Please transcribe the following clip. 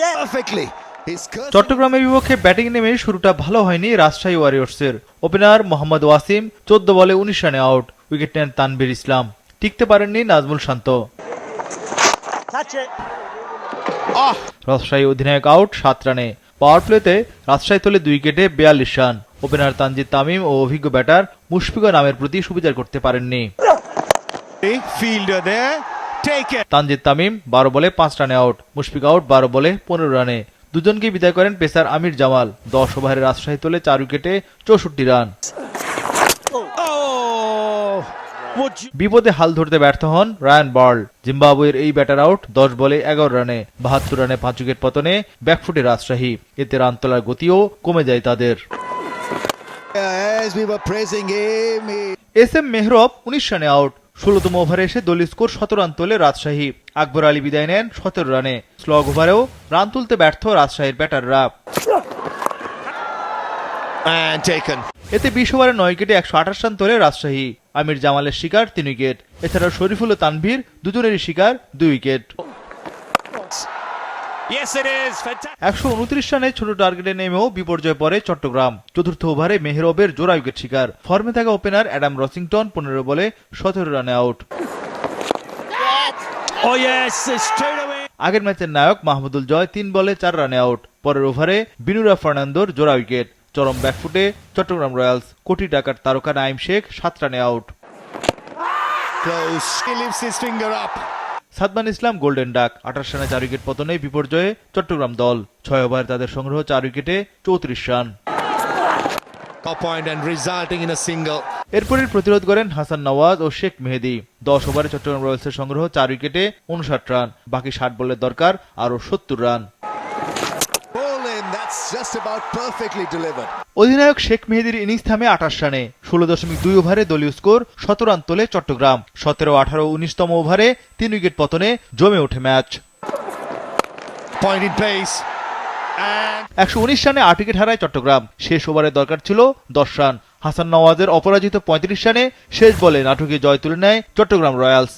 perfectly. চট্টগ্রামের বিপক্ষে batting নেমে শুরুটা ভালো হয়নি রাজশাহী ওয়ারিয়র্সের। ওপেনার মোহাম্মদ ওয়াসিম 14 বলে 19 রানে আউট, উইকেট নেন তানভীর ইসলাম। টিকতে পারেননি নাজমুল শান্ত। রাজশাহী অধিনায়ক আউট 7 রানে। পাওয়ার প্লেতে রাজশাহী তোলে 2 উইকেটে 42 রান। ওপেনার তানজিদ তামিম ও অভিজ্ঞ ব্যাটার মুশফিকুর নামের প্রতি সুবিচার করতে পারেননি। তানজিদ তামিম 12 বলে 5 রানে আউট, মুশফিক আউট 12 বলে 15 রানে। দুজনকে বিদায় করেন পেসার আমির জামাল। 10 ওভারে রাজশাহী তোলে 4 উইকেটে 64 রান। বিপদে হাল ধরতে ব্যর্থ হন রায়ান বার্ল। জিম্বাবুয়ের এই ব্যাটার আউট 10 বলে 11 রানে। 72 রানে 5 উইকেট পতনে ব্যাকফুটে রাজশাহী। এতে রান তোলার গতিও কমে যায় তাদের। এস এম মেহরব 19 রানে আউট। 16তম ওভারে এসে দলীয় স্কোর 17 রান তোলে রাজশাহী। আকবর আলী বিদায় নেন 17 রানে। স্লগ ওভারেও রান তুলতে ব্যর্থ রাজশাহীর ব্যাটাররা। এতে 20 ওভারে 9 উইকেটে 128 রান তোলে রাজশাহী। আমির জামালের শিকার 3 উইকেট। এছাড়াও শরীফুল ও তানভীর দুজনেরই শিকার 2 উইকেট। 129 রানে ছোট টার্গেটে নেমেও বিপর্যয় পড়ে চট্টগ্রাম। চতুর্থ ওভারে মেহরবের জোড়া উইকেট শিকার। ফর্মে থাকা ওপেনার অ্যাডাম রসিংটন 15 বলে 17 রানে আউট। আগের ম্যাচের নায়ক মাহমুদুল জয় 3 বলে 4 রানে আউট। পরের ওভারে বিনুরা ফার্নান্দোর জোড়া উইকেট। চরম ব্যাকফুটে চট্টগ্রাম রয়্যালস। কোটি টাকার তারকা নাইম শেখ 7 রানে আউট। সাদমান ইসলাম গোল্ডেন ডাক 28 রানে 4 উইকেট পতনে বিপর্যয়ে চট্টগ্রাম দল। 6 ওভারে তাদের সংগ্রহ 4 উইকেটে 34 রান। এরপরই প্রতিরোধ করেন হাসান নওয়াজ ও শেখ মেহেদী। 10 ওভারে চট্টগ্রাম রয়্যালসের সংগ্রহ 4 উইকেটে 59 রান। বাকি 60 বলের দরকার আরো 70 রান। অধিনায়ক শেখ মেহেদীর ইনিংস থামে 28 রানে। 16.2 ওভারে দলীয় স্কোর 17 রান তোলে চট্টগ্রাম। 17, 18, 19তম ওভারে 3 উইকেট পতনে জমে ওঠে ম্যাচ। 119 রানে 8 উইকেট হারায় চট্টগ্রাম। শেষ ওভারে দরকার ছিল 10 রান। হাসান নওয়াজের অপরাজিত 35 রানে শেষ বলে নাটকে জয় তুলে নেয় চট্টগ্রাম রয়্যালস।